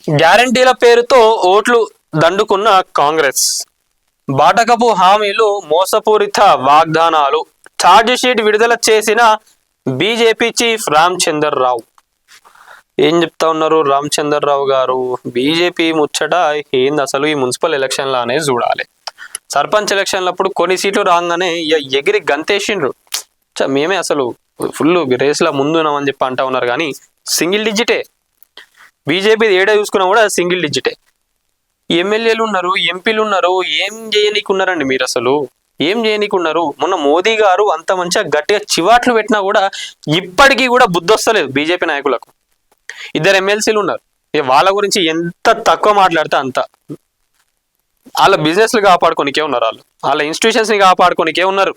గ్యారంటీల పేరుతో ఓట్లు దండుకున్న కాంగ్రెస్, బాటకపు హామీలు, మోసపూరిత వాగ్దానాలు, ఛార్జ్ షీట్ విడుదల చేసిన బీజేపీ చీఫ్ రామచందర్ రావు. ఏం చెప్తా ఉన్నారు రామచందర్ రావు గారు? బీజేపీ ముచ్చట ఏంది అసలు? ఈ మున్సిపల్ ఎలక్షన్లు అనేది చూడాలి. సర్పంచ్ ఎలక్షన్లప్పుడు కొన్ని సీట్లు రాగానే ఎగిరి గంతేసిండ్రు. మేమే అసలు ఫుల్ రేస్లో ముందున్నామని చెప్పి అంటా ఉన్నారు, కానీ సింగిల్ డిజిటే. బీజేపీ ఏడా చూసుకున్నా కూడా సింగిల్ డిజిటే. ఎమ్మెల్యేలు ఉన్నారు, ఎంపీలు ఉన్నారు, ఏం చేయనీకున్నారండి మీరు? అసలు ఏం చేయనీకున్నారు? మొన్న మోదీ గారు అంత మంచిగా గట్టిగా చివాట్లు పెట్టినా కూడా ఇప్పటికీ కూడా బుద్ధి వస్తలేదు బీజేపీ నాయకులకు. 2 ఎమ్మెల్సీలు ఉన్నారు, వాళ్ళ గురించి ఎంత తక్కువ మాట్లాడితే అంత. వాళ్ళ బిజినెస్లు కాపాడుకోనికే ఉన్నారు, వాళ్ళ ఇన్స్టిట్యూషన్స్ని కాపాడుకోనికే ఉన్నారు.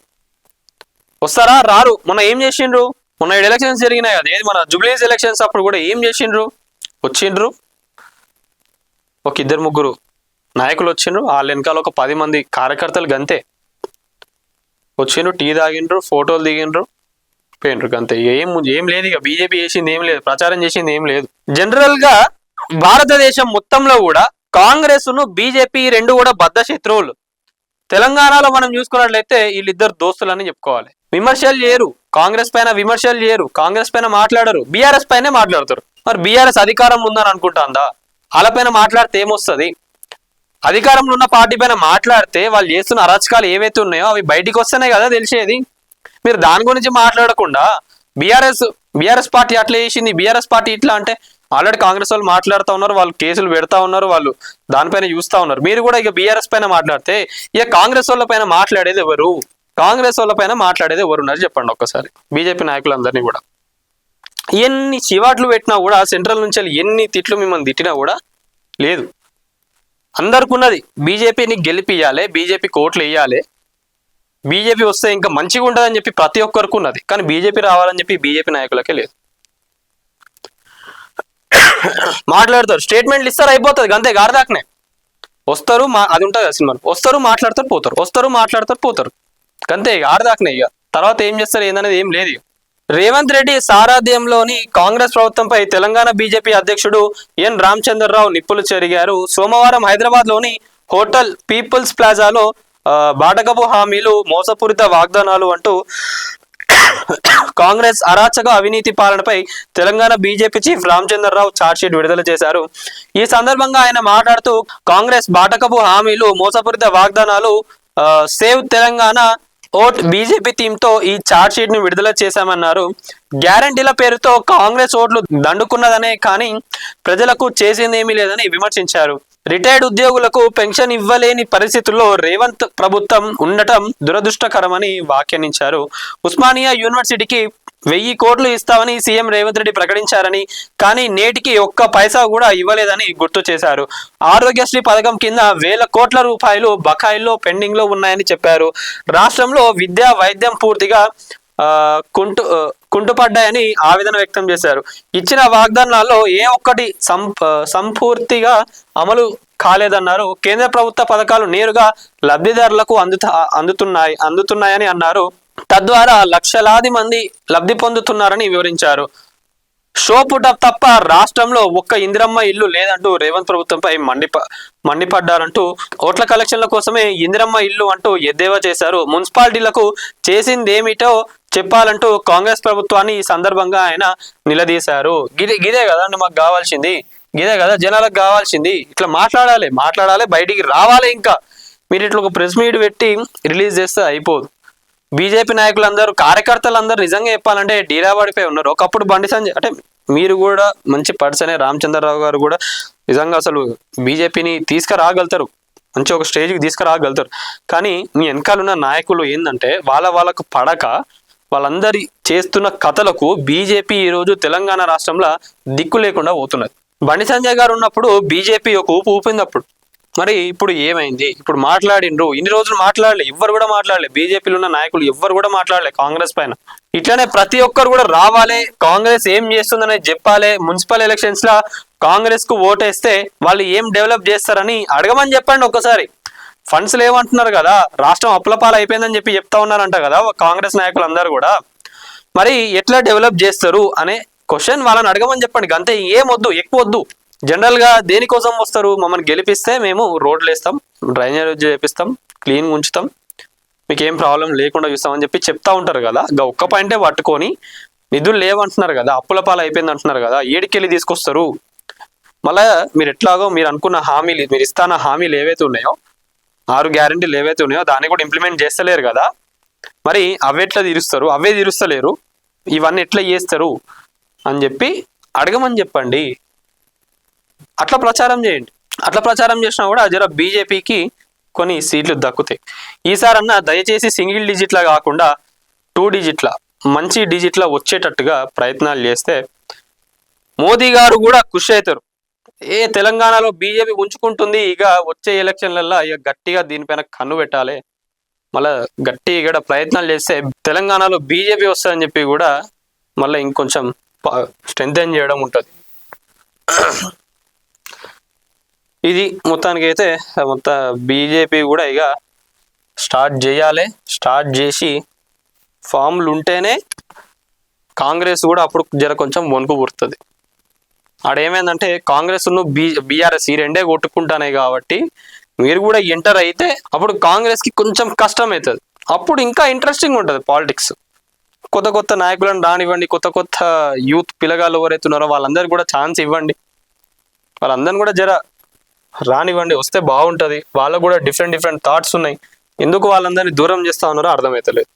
వస్తారా? రారు. మొన్న ఏం చేసిండ్రు? మొన్న 7 ఎలక్షన్స్ జరిగినాయి కదా, ఏది మన జూబ్లీస్ ఎలక్షన్స్ అప్పుడు కూడా ఏం చేసిండ్రు? వచ్చిండ్రు, ఒక 2-3 నాయకులు వచ్చిండ్రు, వాళ్ళ వెనకాల ఒక 10 మంది కార్యకర్తలు గంతే వచ్చిండ్రు, టీ తాగిండ్రు, ఫోటోలు దిగిండ్రు, పోయిండ్రు గంతే. ఏం లేదు. ఇక బీజేపీ చేసింది ఏం లేదు, ప్రచారం చేసింది ఏం లేదు. జనరల్ గా భారతదేశం మొత్తంలో కూడా కాంగ్రెస్ ను బీజేపీ రెండు కూడా బద్ధ శత్రువులు. తెలంగాణలో మనం చూసుకున్నట్లయితే వీళ్ళిద్దరు దోస్తులని చెప్పుకోవాలి. విమర్శలు చేయరు, కాంగ్రెస్ పైన విమర్శలు చేయరు, కాంగ్రెస్ పైన మాట్లాడరు, బీఆర్ఎస్ పైనే మాట్లాడతారు. మరి బీఆర్ఎస్ అధికారంలో ఉందని అనుకుంటాందా? వాళ్ళపైన మాట్లాడితే ఏమొస్తుంది? అధికారంలో ఉన్న పార్టీ పైన మాట్లాడితే వాళ్ళు చేస్తున్న అరాచకాలు ఏవైతే ఉన్నాయో అవి బయటికి వస్తేనే కదా తెలిసేది. మీరు దాని గురించి మాట్లాడకుండా బీఆర్ఎస్ పార్టీ అట్లా చేసింది, బీఆర్ఎస్ పార్టీ ఇట్లా అంటే ఆల్రెడీ కాంగ్రెస్ వాళ్ళు మాట్లాడుతూ ఉన్నారు, వాళ్ళు కేసులు పెడతా ఉన్నారు, వాళ్ళు దానిపైన చూస్తూ ఉన్నారు. మీరు కూడా ఇక బీఆర్ఎస్ పైన మాట్లాడితే ఇక కాంగ్రెస్ వాళ్ళ పైన మాట్లాడేది ఎవరు? కాంగ్రెస్ వాళ్ళ పైన మాట్లాడేది ఎవరున్నారు చెప్పండి ఒక్కసారి. బీజేపీ నాయకులందరినీ కూడా ఎన్ని చివాట్లు పెట్టినా కూడా, సెంట్రల్ నుంచి ఎన్ని తిట్లు మిమ్మల్ని తిట్టినా కూడా లేదు. అందరికి ఉన్నది బీజేపీని గెలిపియాలి, బీజేపీకి ఓట్లు వేయాలి, బీజేపీ వస్తే ఇంకా మంచిగా ఉంటుందని చెప్పి ప్రతి ఒక్కరికి ఉన్నది. కానీ బీజేపీ రావాలని చెప్పి బీజేపీ నాయకులకే లేదు. మాట్లాడతారు, స్టేట్మెంట్లు ఇస్తారు, అయిపోతుంది అంతే. గారదాకనే వస్తారు, అది ఉంటుంది కదా సినిమాలు, వస్తారు మాట్లాడతారు పోతారు, వస్తారు మాట్లాడతారు పోతారు, అంతే. ఆడదాకనే ఇక తర్వాత ఏం చేస్తారు ఏందనేది ఏం లేదు. రేవంత్ రెడ్డి సారథ్యంలోని కాంగ్రెస్ ప్రభుత్వంపై తెలంగాణ బీజేపీ అధ్యక్షుడు ఎన్ రామచందర్ రావు నిప్పులు చెరిగారు. సోమవారం హైదరాబాద్ లోని హోటల్ పీపుల్స్ ప్లాజాలో బాటకపు హామీలు, మోసపూరిత వాగ్దానాలు అంటూ కాంగ్రెస్ అరాచక అవినీతి పాలనపై Telangana BJP chief Ramachandar Rao chargesheet విడుదల చేశారు. ఈ సందర్భంగా ఆయన మాట్లాడుతూ కాంగ్రెస్ బాటకపు హామీలు, మోసపూరిత వాగ్దానాలు, సేవ్ తెలంగాణ ఓట్ బీజేపీ టీంతో ఈ ఛార్జ్ షీట్ ను విడుదల చేశామన్నారు. గ్యారంటీల పేరుతో కాంగ్రెస్ ఓట్లు దండుకున్నదనే కానీ ప్రజలకు చేసిందేమీ లేదని విమర్శించారు. రిటైర్డ్ ఉద్యోగులకు పెన్షన్ ఇవ్వలేని పరిస్థితుల్లో రేవంత్ ప్రభుత్వం ఉండటం దురదృష్టకరమని వ్యాఖ్యానించారు. ఉస్మానియా యూనివర్సిటీకి 1000 కోట్లు ఇస్తామని సీఎం రేవంత్ రెడ్డి ప్రకటించారని, కానీ నేటికి ఒక్క పైసా కూడా ఇవ్వలేదని గుర్తు చేశారు. ఆరోగ్యశ్రీ పథకం కింద 1000 కోట్ల రూపాయలు బకాయిల్లో పెండింగ్ లో ఉన్నాయని చెప్పారు. రాష్ట్రంలో విద్య, వైద్యం పూర్తిగా కుంటుపడ్డాయని ఆవేదన వ్యక్తం చేశారు. ఇచ్చిన వాగ్దానాల్లో ఏ ఒక్కటి సంపూర్తిగా అమలు కాలేదన్నారు. కేంద్ర ప్రభుత్వ పథకాలు నేరుగా లబ్ధిదారులకు అందుతున్నాయని అన్నారు. తద్వారా లక్షలాది మంది లబ్ధి పొందుతున్నారని వివరించారు. షో పుటప్ తప్ప రాష్ట్రంలో ఒక్క ఇందిరమ్మ ఇల్లు లేదంటూ రేవంత్ ప్రభుత్వంపై మండిపడ్డారంటూ ఓట్ల కలెక్షన్ల కోసమే ఇందిరమ్మ ఇల్లు అంటూ ఎద్దేవా చేశారు. మున్సిపాలిటీలకు చేసిందేమిటో చెప్పాలంటూ కాంగ్రెస్ ప్రభుత్వాన్ని ఈ సందర్భంగా ఆయన నిలదీశారు. గిదే కదా అండి మాకు కావాల్సింది, గిదే కదా జనాలకు కావాల్సింది. ఇట్లా మాట్లాడాలి, బయటికి రావాలి. ఇంకా మీరు ఇట్లా ఒక ప్రెస్ మీట్ పెట్టి రిలీజ్ చేస్తే అయిపోదు. బీజేపీ నాయకులందరూ, కార్యకర్తలందరూ నిజంగా చెప్పాలంటే డీలా పడిపోయి ఉన్నారు. ఒకప్పుడు బండి సంజయ్ అంటే మీరు కూడా మంచి పర్సనే, రామచంద్రరావు గారు కూడా నిజంగా అసలు బీజేపీని తీసుకురాగలుగుతారు, మంచి ఒక స్టేజ్కి తీసుకురాగలుగుతారు. కానీ మీ వెనకాలన్న నాయకులు ఏంటంటే వాళ్ళకు పడక వాళ్ళందరి చేస్తున్న కథలకు బీజేపీ ఈరోజు తెలంగాణ రాష్ట్రంలో దిక్కు లేకుండా పోతున్నది. బండి సంజయ్ గారు ఉన్నప్పుడు బీజేపీ ఒక ఊపింది అప్పుడు. మరి ఇప్పుడు ఏమైంది? ఇప్పుడు మాట్లాడిండ్రు, ఇన్ని రోజులు మాట్లాడలే, ఎవ్వరు కూడా మాట్లాడలే. బీజేపీలో ఉన్న నాయకులు ఎవ్వరు కూడా మాట్లాడలే కాంగ్రెస్ పైన. ఇట్లానే ప్రతి ఒక్కరు కూడా రావాలి, కాంగ్రెస్ ఏం చేస్తుందనేది చెప్పాలి. మున్సిపల్ ఎలక్షన్స్ లా కాంగ్రెస్ కు ఓటేస్తే వాళ్ళు ఏం డెవలప్ చేస్తారని అడగమని చెప్పండి ఒక్కసారి. ఫండ్స్ లేవంటున్నారు కదా, రాష్ట్రం అప్పులపాలు అయిపోయిందని చెప్పి చెప్తా ఉన్నారంట కదా కాంగ్రెస్ నాయకులు అందరూ కూడా. మరి ఎట్లా డెవలప్ చేస్తారు అనే క్వశ్చన్ వాళ్ళని అడగమని చెప్పండి అంతే. ఏం వద్దు, ఎక్కువ వద్దు, జనరల్గా దేనికోసం వస్తారు? మమ్మల్ని గెలిపిస్తే మేము రోడ్లు వేస్తాం, డ్రైనేజ్ చేపిస్తాం, క్లీన్ ఉంచుతాం, మీకు ఏం ప్రాబ్లం లేకుండా చూస్తామని చెప్పి చెప్తా ఉంటారు కదా. ఇంకా ఒక్క పాయింటే పట్టుకొని నిధులు లేవంటున్నారు కదా, అప్పుల పాలు అయిపోయింది అంటున్నారు కదా, ఏడికెళ్ళి తీసుకొస్తారు? మళ్ళా మీరు ఎట్లాగో మీరు అనుకున్న హామీలు, మీరు ఇస్తాన హామీలు ఏవైతే ఉన్నాయో, 6 గ్యారెంటీలు ఏవైతే ఉన్నాయో దాన్ని కూడా ఇంప్లిమెంట్ చేస్తలేరు కదా. మరి అవి ఎట్లా తీరుస్తారు? అవే తీరుస్తలేరు, ఇవన్నీ ఎట్లా చేస్తారు అని చెప్పి అడగమని చెప్పండి. అట్లా ప్రచారం చేయండి. అట్లా ప్రచారం చేసినా కూడా జర బీజేపీకి కొన్ని సీట్లు దక్కుతాయి. ఈసారన్నా దయచేసి సింగిల్ డిజిట్లా కాకుండా 2 డిజిట్ల, మంచి డిజిట్ల వచ్చేటట్టుగా ప్రయత్నాలు చేస్తే మోదీ గారు కూడా ఖుషి అవుతారు. తెలంగాణలో బీజేపీ ఉంచుకుంటుంది, ఇక వచ్చే ఎలక్షన్లలో ఇక గట్టిగా దీనిపైన కన్ను పెట్టాలి, మళ్ళీ గట్టిగా ప్రయత్నాలు చేస్తే తెలంగాణలో బీజేపీ వస్తుందని చెప్పి కూడా మళ్ళీ ఇంకొంచెం స్ట్రెంథెన్ చేయడం ఉంటుంది. ఇది మొత్తానికి అయితే మొత్తం బీజేపీ కూడా ఇక స్టార్ట్ చేయాలి. స్టార్ట్ చేసి ఫామ్లు ఉంటేనే కాంగ్రెస్ కూడా అప్పుడు జర కొంచెం వణుకు పుడుతుంది. ఆడేమైందంటే కాంగ్రెస్ బీఆర్ఎస్ ఈ రెండే కొట్టుకుంటానే కాబట్టి మీరు కూడా ఎంటర్ అయితే అప్పుడు కాంగ్రెస్కి కొంచెం కష్టం అవుతుంది. అప్పుడు ఇంకా ఇంట్రెస్టింగ్ ఉంటుంది పాలిటిక్స్. కొత్త కొత్త నాయకులను రానివ్వండి, కొత్త కొత్త యూత్ పిల్లగాళ్ళు ఎవరైతే ఉన్నారో వాళ్ళందరికీ కూడా ఛాన్స్ ఇవ్వండి, వాళ్ళందరిని కూడా జర రానివ్వండి, వస్తే బాగుంటుంది. వాళ్ళకు కూడా డిఫరెంట్ థాట్స్ ఉన్నాయి. ఎందుకు వాళ్ళందరినీ దూరం చేస్తా ఉన్నారో అర్థమవుతలేదు.